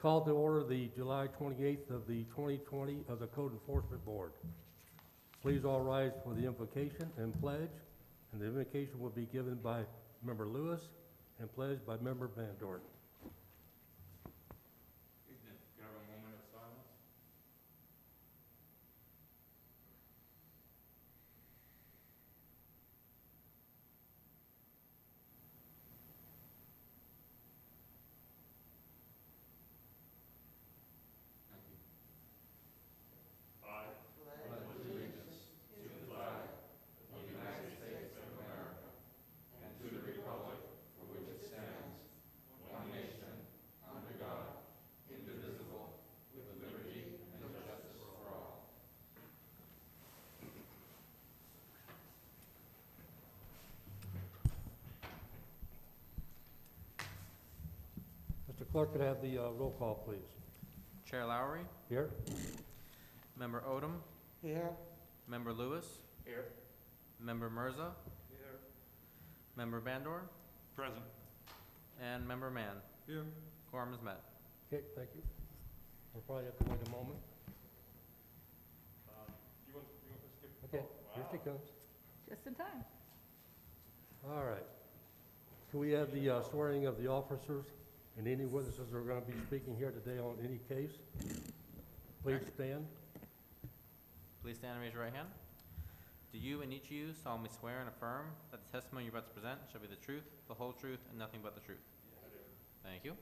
Call to order the July 28th of the 2020 of the Code Enforcement Board. Please all rise for the invocation and pledge, and the invocation will be given by Member Lewis and pledged by Member Van Dorn. Can I have a moment of silence? Thank you. I pledge allegiance to the flag of the United States of America and to the republic for which it stands, one nation, under God, indivisible, with liberty and justice for all. Mr. Clerk, could I have the roll call, please? Chair Lowry, Here? Member Odom, Here. Member Lewis, Here. Member Mirza, Here. Member Bandor, Present. and Member Mann. Here. Quorum is met. Okay, thank you. We'll probably have to wait a moment. You want to skip? Okay, here she comes. Just in time. All right. Can we have the swearing of the officers and any witnesses who are going to be speaking here today on any case? Please stand. Please stand and raise your right hand. Do you and each of you solemnly swear and affirm that the testimony you're about to present shall be the truth, the whole truth, and nothing but the truth? I do. Thank you.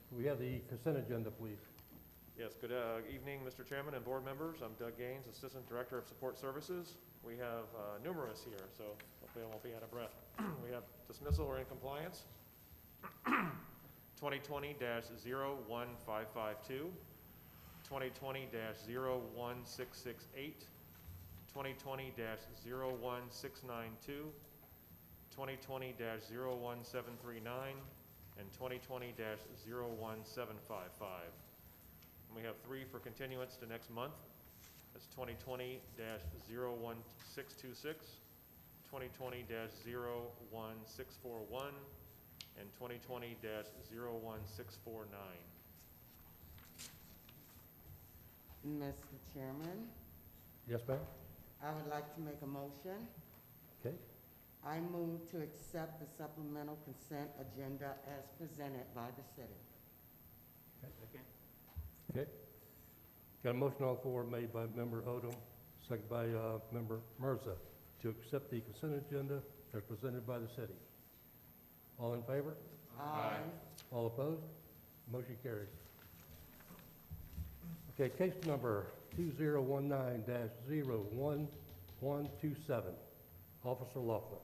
Can we have the consent agenda, please? Yes, good evening, Mr. Chairman and board members. I'm Doug Gaines, Assistant Director of Support Services. We have numerous here, so hopefully I won't be out of breath. We have dismissal or in compliance, 2020-01552, 2020-01668, 2020-01692, 2020-01739, and 2020-01755. And we have three for continuance to next month. That's 2020-01626, 2020-01641, and 2020-01649. Mr. Chairman, Yes, ma'am? I would like to make a motion. Okay. I move to accept the supplemental consent agenda as presented by the city. Okay. Got a motion on the floor made by Member Odom, second by Member Mirza, to accept the consent agenda as presented by the city. All in favor? Aye. All opposed? Motion carries. Okay, case number 2019-01127, Officer Laughlin.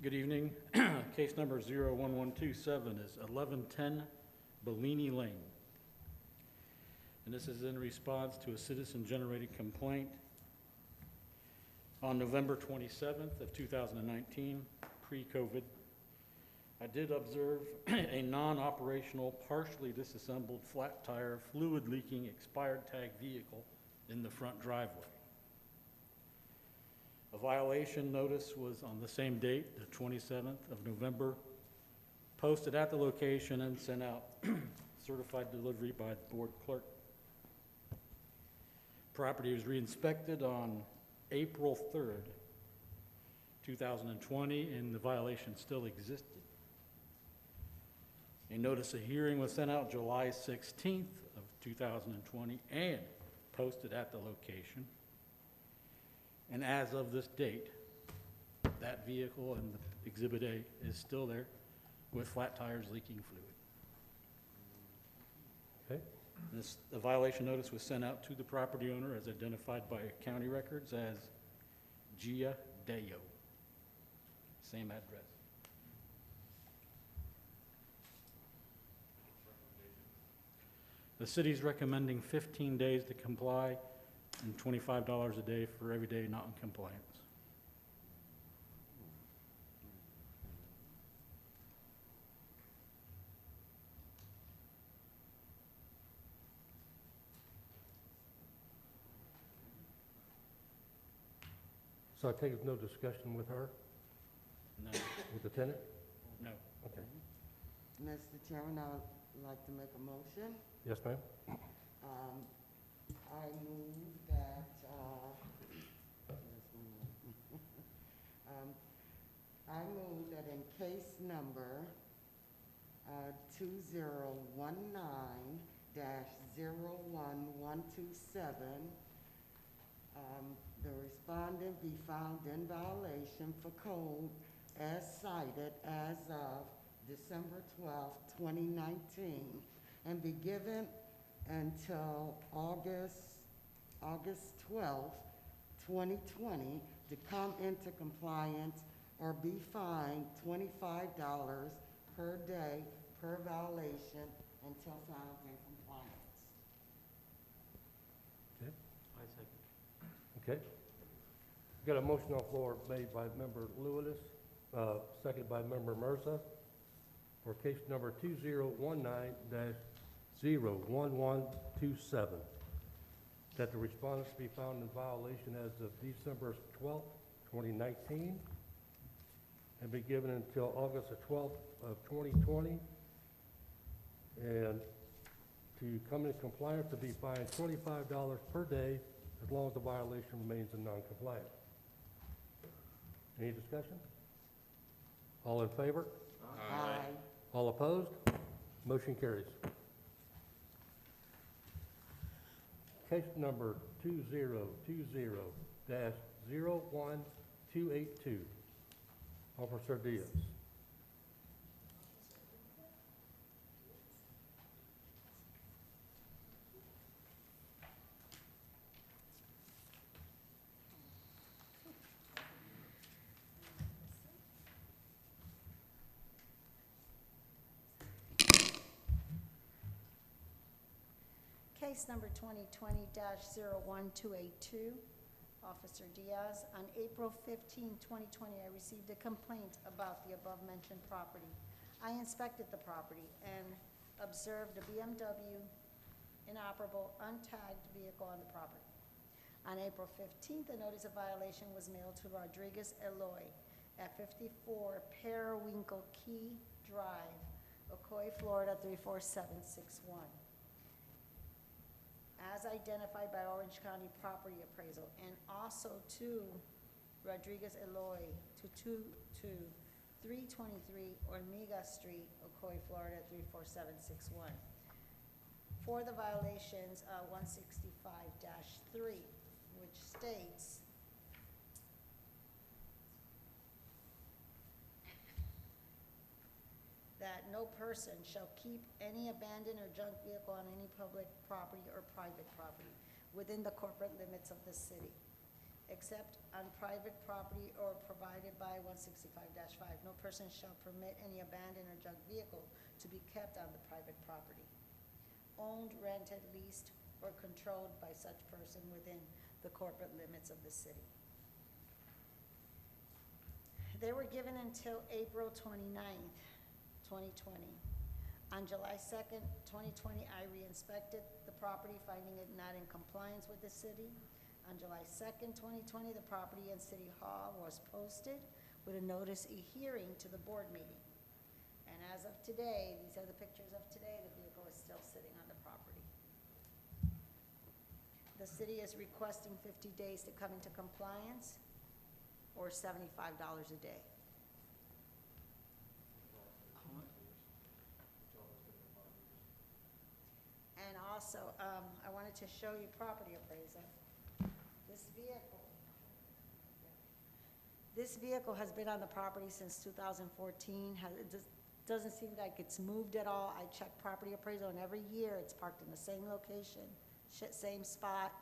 Good evening. Case number 01127 is 1110 Bellini Lane. And this is in response to a citizen-generated complaint on November 27th of 2019, pre-COVID. I did observe a non-operational, partially disassembled, flat tire, fluid-leaking, expired tag vehicle in the front driveway. A violation notice was on the same date, the 27th of November, posted at the location and sent out certified delivery by the board clerk. Property was re-inspected on April 3rd, 2020, and the violation still existed. A notice of hearing was sent out July 16th of 2020 and posted at the location. And as of this date, that vehicle and the Exhibit A is still there with flat tires leaking fluid. Okay. The violation notice was sent out to the property owner as identified by county records as Gia Deo. Same address. The city's recommending 15 days to comply and $25 a day for every day not in compliance. So I take it no discussion with her, No, with the tenant? no. Okay. Mr. Chairman, I would like to make a motion. Yes, ma'am? I move that, I move that in case number 2019-01127, the respondent be found in violation for code as cited as of December 12th, 2019, and be given until August 12th, 2020, to come into compliance or be fined $25 per day per violation until found in compliance. I second. Okay. Got a motion on the floor made by Member Lewis, seconded by Member Mirza, for case number 2019-01127, that the respondents be found in violation as of December 12th, 2019, and be given until August the 12th of 2020, and to come in compliance to be fined $25 per day as long as the violation remains in non-compliance. Any discussion? All in favor? Aye. All opposed? Motion carries. Case number 2020-01282, Officer Diaz. Case number 2020-01282, Officer Diaz. On April 15, 2020, I received a complaint about the above-mentioned property. I inspected the property and observed a BMW inoperable, untagged vehicle on the property. On April 15th, a notice of violation was mailed to Rodriguez Eloy at 54 Periwinkle Key Drive, Ocoee, Florida 34761. As identified by Orange County Property Appraisal, and also to Rodriguez Eloy to 323 HORMIGAS Street, Ocoee, Florida 34761. For the violations 165-3, which states that no person shall keep any abandoned or junk vehicle on any public property or private property within the corporate limits of the city, except on private property or provided by 165-5. No person shall permit any abandoned or junk vehicle to be kept on the private property, owned, rented, leased, or controlled by such person within the corporate limits of the city. They were given until April 29th, 2020. On July 2nd, 2020, I re-inspected the property, finding it not in compliance with the city. On July 2nd, 2020, the property in City Hall was posted with a notice a hearing to the board meeting. And as of today, these are the pictures of today, the vehicle is still sitting on the property. The city is requesting 50 days to come into compliance or $75 a day. And also, I wanted to show you property appraisal. This vehicle has been on the property since 2014. It doesn't seem like it's moved at all. I check property appraisal, and every year it's parked in the same location, same spot.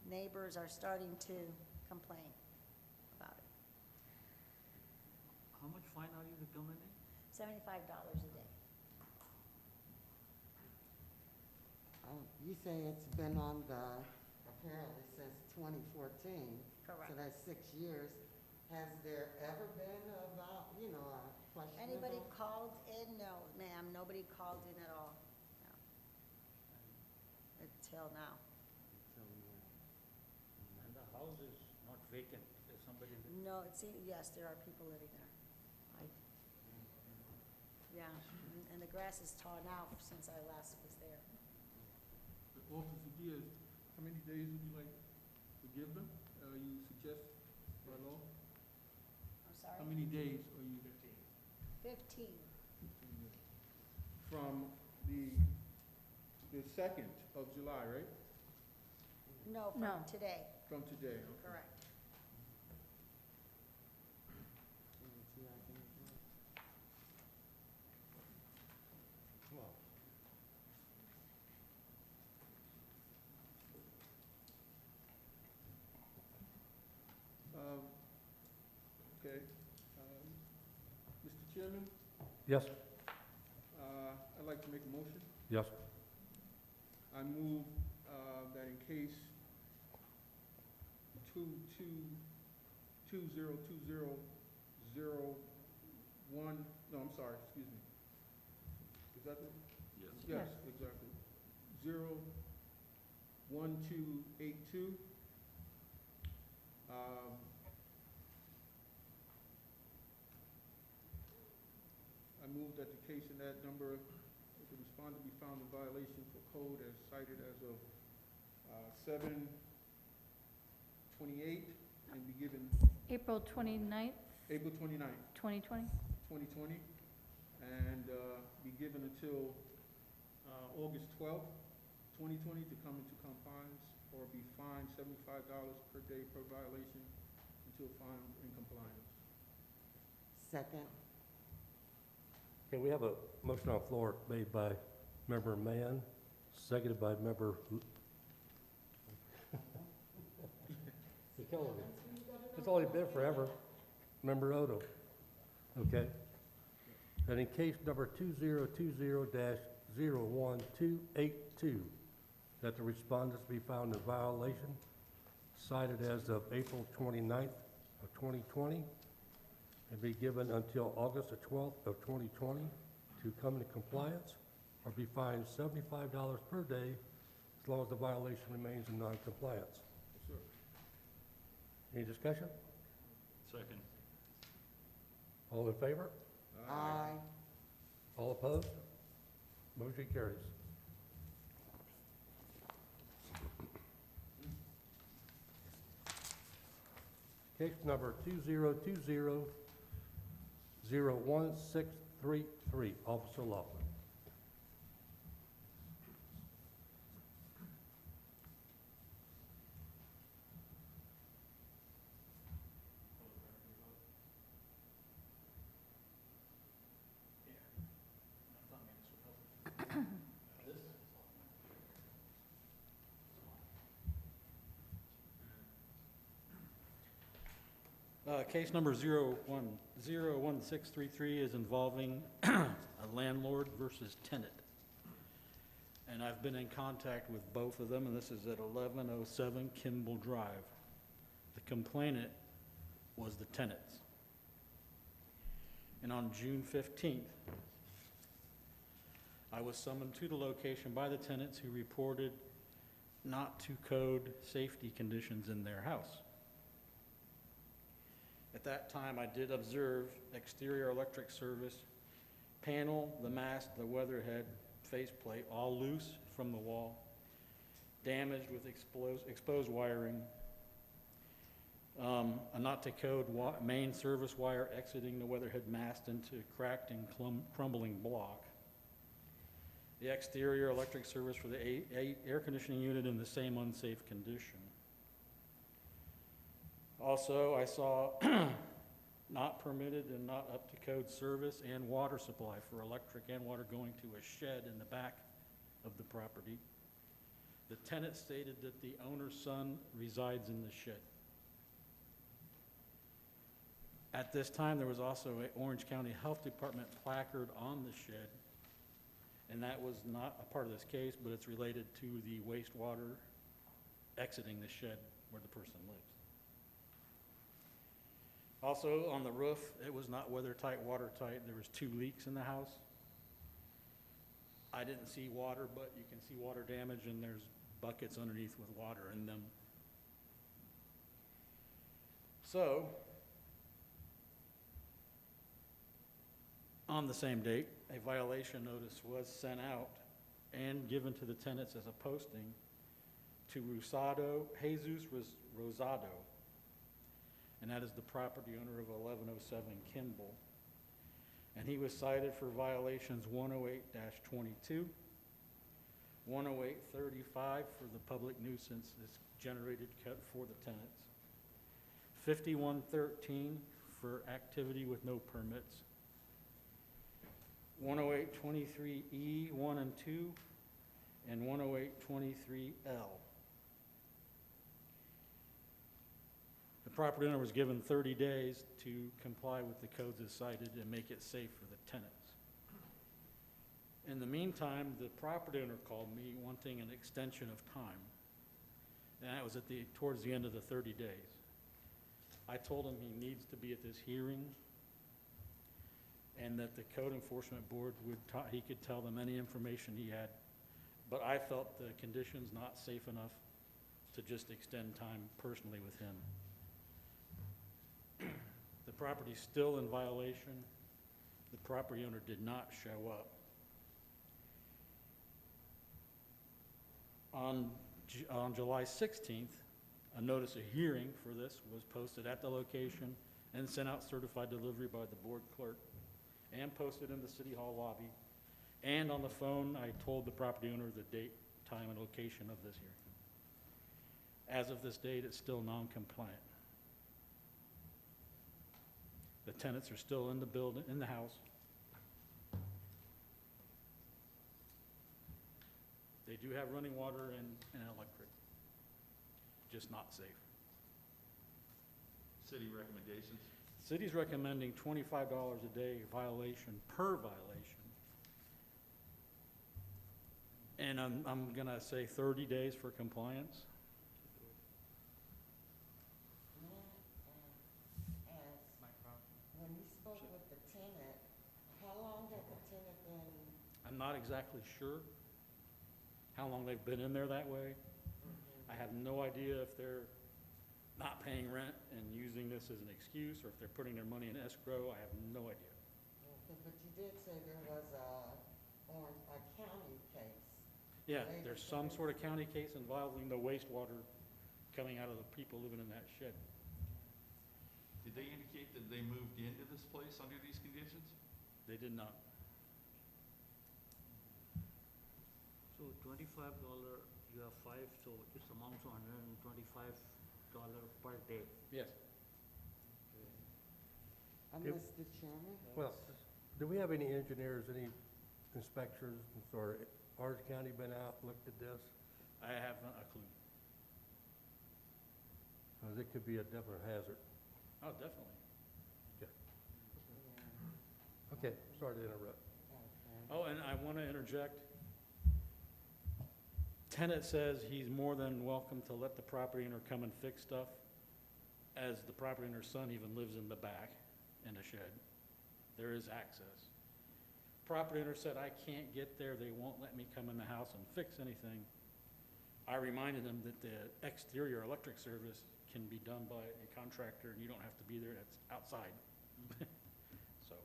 Neighbors are starting to complain about it. How much fine are you to come in? $75 a day. You say it's been on the, apparently since 2014. Correct. So that's 6 years. Has there ever been about, a questionable? Anybody called in? No, ma'am, nobody called in at all, no. Until now. And the house is not vacant, there's somebody living. No, yes, there are people living there. Yeah, and the grass is tall now since I last was there. Officer Diaz, how many days would you like to give them? You suggest by law? I'm sorry? How many days are you? 15. From the 2nd of July, right? No, No. from today, From today, okay. correct. Okay. Mr. Chairman, Yes, I'd like to make a motion. yes. I move that in case 202001, no, I'm sorry, excuse me. Is that it? Yes. Yes, exactly. 01282. I move that the case in that number, if the respondent be found in violation for code as cited as of 7/28 and be given April 29th, April 29th, 2020. 2020, and be given until August 12th, 2020 to come into compliance or be fined $75 per day per violation until found in compliance. Second. Okay, we have a motion on the floor made by Member Mann, seconded by Member... You're killing me. It's only been forever. Member Odo. Okay. And in case number 2020-01282, that the respondents be found in violation, cited as of April 29th of 2020, and be given until August the 12th of 2020 to come into compliance, or be fined $75 per day as long as the violation remains in non-compliance. Yes, sir. Any discussion? Second. All in favor? Aye. All opposed? Motion carries. Case number 2020-01633, Officer Laughlin. Case number 01633 is involving a landlord versus tenant. And I've been in contact with both of them, and this is at 1107 Kimball Drive. The complainant was the tenants. And on June 15th, I was summoned to the location by the tenants who reported not to code safety conditions in their house. At that time, I did observe exterior electric service, panel, the mast, the weatherhead, faceplate, all loose from the wall, damaged with exposed wiring, a not-to-code main service wire exiting the weatherhead mast into cracked and crumbling block. The exterior electric service for the air conditioning unit in the same unsafe condition. Also, I saw not permitted and not up-to-code service and water supply for electric and water going to a shed in the back of the property. The tenant stated that the owner's son resides in the shed. At this time, there was also an Orange County Health Department placard on the shed And that was not a part of this case, but it's related to the wastewater exiting the shed where the person lives. Also, on the roof, it was not weather-tight, watertight. There was 2 leaks in the house. I didn't see water, but you can see water damage, and there's buckets underneath with water in them. So, on the same date, a violation notice was sent out and given to the tenants as a posting to Jesus Rosado, and that is the property owner of 1107 Kimball. And he was cited for violations 108-22, 108-35 for the public nuisance that's generated for the tenants, 5113 for activity with no permits, 108-23E 1 and 2, and 108-23L. The property owner was given 30 days to comply with the codes as cited and make it safe for the tenants. In the meantime, the property owner called me wanting an extension of time, and that was towards the end of the 30 days. I told him he needs to be at this hearing, and that the code enforcement board he could tell them any information he had, but I felt the conditions not safe enough to just extend time personally with him. The property's still in violation. The property owner did not show up. On July 16th, a notice of hearing for this was posted at the location and sent out certified delivery by the board clerk and posted in the city hall lobby. And on the phone, I told the property owner the date, time, and location of this hearing. As of this date, it's still non-compliant. The tenants are still in the building, in the house. They do have running water and electric, just not safe. City recommendations? City's recommending $25 a day violation per violation. And I'm gonna say 30 days for compliance. When you spoke with the tenant, how long had the tenant been? I'm not exactly sure how long they've been in there that way. I have no idea if they're not paying rent and using this as an excuse, or if they're putting their money in escrow. I have no idea. Okay, but you did say there was a county case. Yeah, there's some sort of county case involving the wastewater coming out of the people living in that shed. Did they indicate that they moved into this place under these conditions? They did not. So $25, you have 5, so it's amounts to $125 per day. Yes. Mr. Chairman? Well, do we have any engineers, any inspectors, or Orange County been out, looked at this? I haven't a clue. Because it could be a definite hazard. Oh, definitely. Okay, sorry to interrupt. Oh, and I want to interject. Tenant says he's more than welcome to let the property owner come and fix stuff, as the property owner's son even lives in the back in a shed. There is access. Property owner said, I can't get there, they won't let me come in the house and fix anything. I reminded him that the exterior electric service can be done by a contractor, and you don't have to be there, it's outside. So.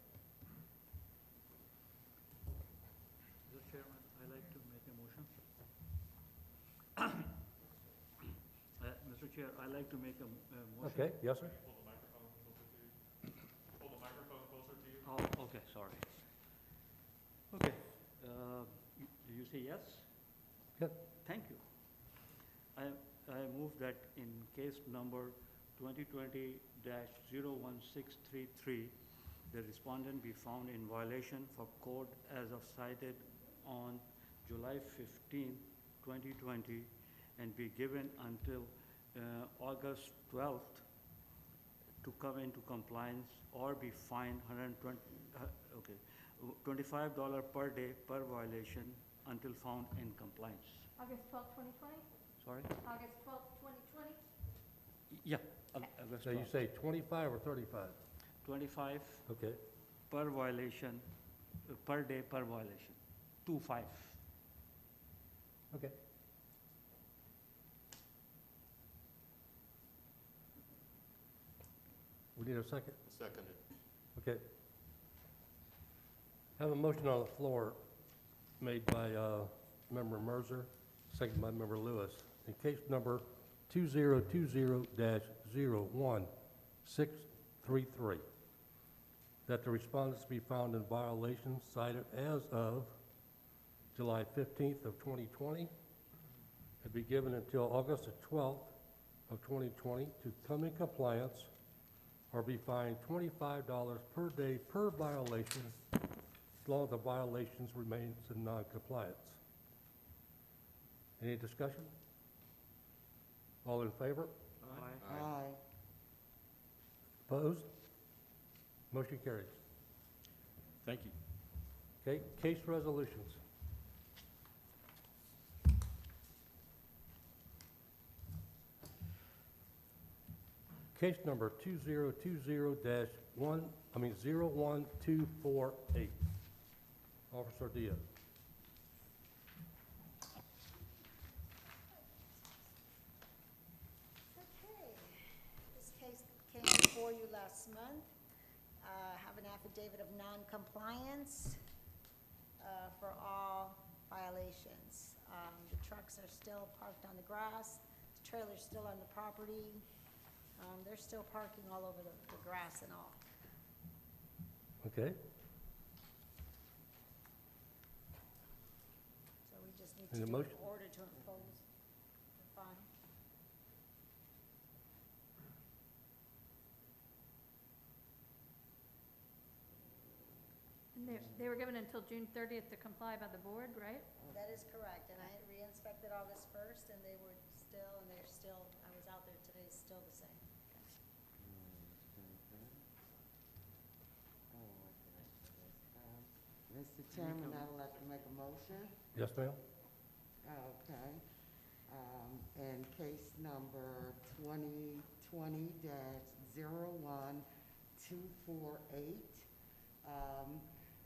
Mr. Chairman, I'd like to make a motion. Mr. Chair, I'd like to make a motion. Okay, yes, sir? Pull the microphone closer to you. Pull the microphone closer to you. Oh, okay, sorry. Okay, do you say yes? Good. Thank you. I move that in case number 2020-01633, the respondent be found in violation for code as of cited on July 15, 2020, and be given until August 12th to come into compliance or be fined $25 per day per violation until found in compliance. August 12th, 2020? Sorry? August 12th, 2020? Yeah. August So you 12th. say 25 or 35? 25 Okay. per violation, per day per violation, 25. Okay. We need a second? Seconded. Okay. Have a motion on the floor made by Member Mercer, second by Member Lewis. In case number 2020-01633, that the respondents be found in violation cited as of July 15th of 2020, and be given until August the 12th of 2020 to come in compliance or be fined $25 per day per violation as long as the violations remains in non-compliance. Any discussion? All in favor? Aye. Opposed? Motion carries. Thank you. Okay, case resolutions. Case number 01248. Officer Diaz. Okay, this case came before you last month. Have an affidavit of non-compliance for all violations. The trucks are still parked on the grass, the trailer's still on the property. They're still parking all over the grass and all. Okay, So we just need Need a to do motion? an order to impose the fine. And they were given until June 30th to comply by the board, right? That is correct, and I re-inspected August 1st, and they were still, and they're still, I was out there today, still the same. Mr. Chairman, I'd like to make a motion. yes, ma'am? Okay. And case number 2020-01248,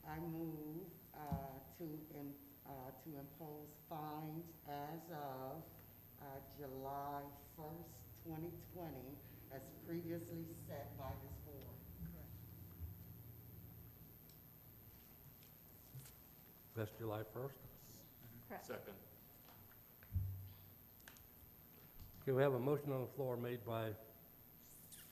I move to impose fines as of July 1st, 2020, as previously set by this board. Correct. That's July 1st. Correct. Second. Okay, we have a motion on the floor made by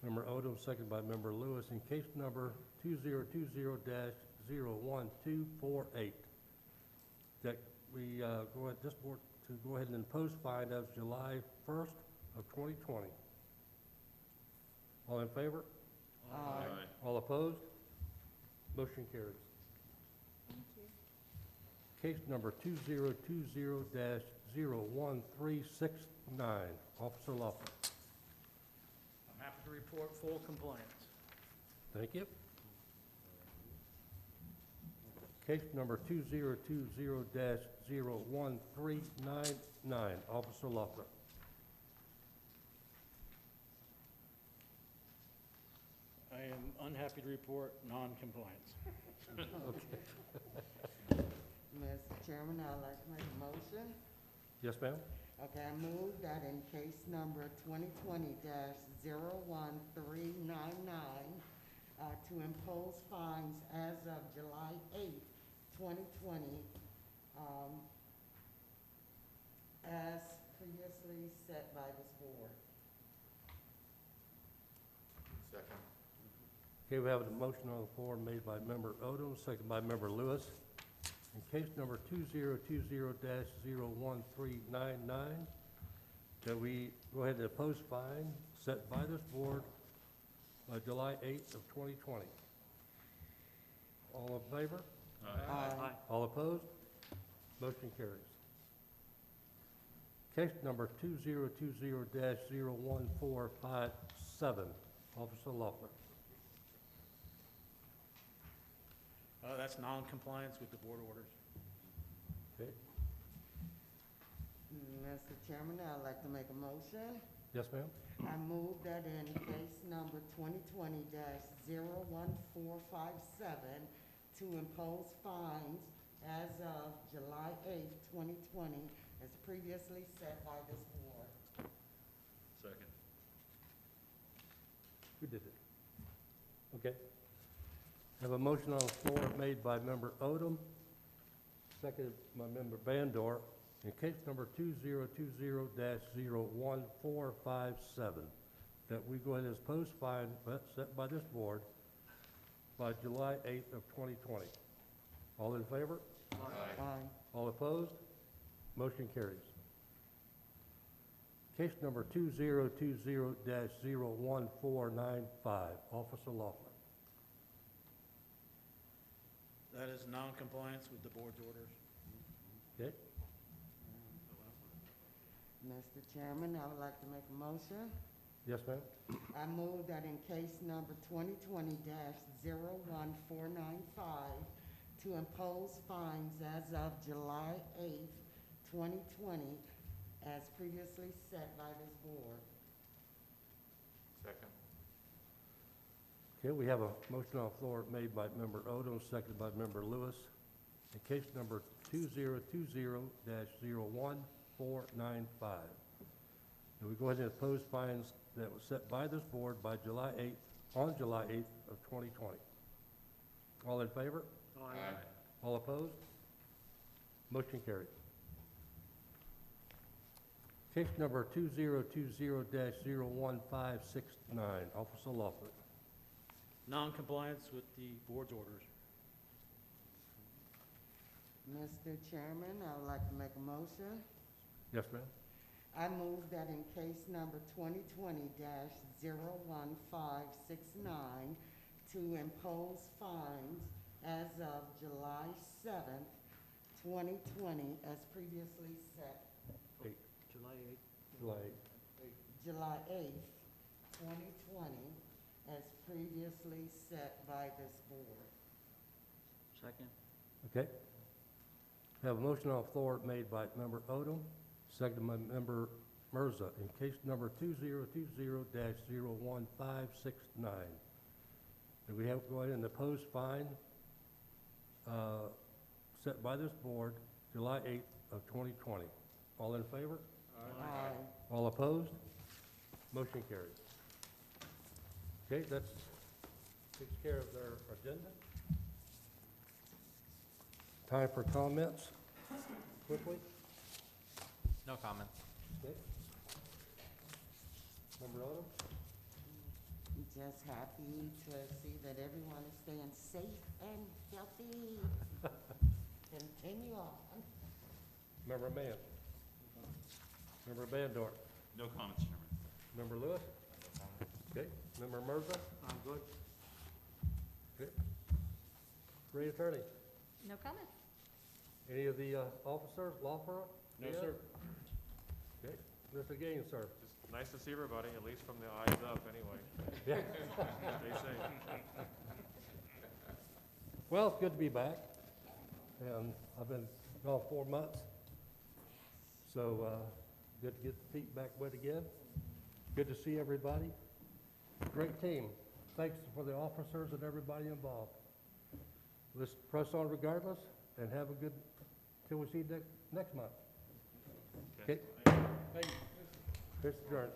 Member Odom, second by Member Lewis, in case number 2020-01248, that we go ahead, this board to go ahead and impose fine as July 1st of 2020. All in favor? Aye. All opposed? Motion carries. Thank you. Case number 2020-01369, Officer Lawler. I'm happy to report full compliance. Thank you. Case number 2020-01399, Officer Loeffler. I am unhappy to report non-compliance. Mr. Chairman, I'd like to make a motion. Yes, ma'am? Okay, I move that in case number 2020-01399, to impose fines as of July 8th, 2020, as previously set by this board. Second. Okay, we have a motion on the floor made by Member Odom, second by Member Lewis. In case number 2020-01399, that we go ahead and impose fine set by this board by July 8th of 2020. All in favor? Aye. All opposed? Motion carries. Case number 2020-01457, Officer Loeffler. That's that's non-compliance with the board orders. Okay, Mr. Chairman, I'd like to make a motion. yes, ma'am? I move that in case number 2020-01457, to impose fines as of July 8th, 2020, as previously set by this board. Second. Who did it? Okay. Have a motion on the floor made by member Odom, seconded by member Bandor, in case number 2020-01457, that we go ahead and impose fine set by this board by July 8th of 2020. All in favor? Aye. All opposed? Motion carries. Case number 2020-01495, Officer Laughlin. That is non-compliance with the board's orders. Okay, Mr. Chairman, I would like to make a motion. yes, ma'am? I move that in case number 2020-01495, to impose fines as of July 8th, 2020, as previously set by this board. Second. Okay, we have a motion on the floor made by member Odom, seconded by member Lewis. In case number 2020-01495. And we go ahead and impose fines that was set by this board by July 8th, on July 8th of 2020. All in favor? Aye. All opposed? Motion carried. Case number 2020-01569, Officer Laughlin. Non-compliance with the board's orders. Mr. Chairman, I would like to make a motion. Yes, ma'am? I move that in case number 2020-01569, to impose fines as of July 7th, 2020, as previously set. July 8th. July July 8th, 2020, as previously set by this board. Second. 8th. Okay. Have a motion on the floor made by member Odom, seconded by member Mirza, in case number 2020-01569. And we have to go ahead and impose fine set by this board July 8th of 2020. All in favor? Aye. All opposed? Motion carries. Okay, that takes care of their agenda. Time for comments, quickly. No comments. Okay. Member Odom? Just happy to see that everyone is staying safe and healthy. Continue on. Member Mann? Member Bandor? No comments, Chairman. Member Lewis? Okay. Member Mirza? I'm good. Okay. City Attorney? No comments. Any of the officers, law firm? No, Yeah? sir. Okay. Mr. Gaines, sir? Just nice to see everybody, at least from the eyes up, anyway. Yeah. Stay safe. Well, it's good to be back, and I've been gone 4 months, so good to get the feet back wet again. Good to see everybody. Great team. Thanks for the officers and everybody involved. Let's press on regardless, and have a good, till we see you next month. Okay? Thank you. It's adjourned.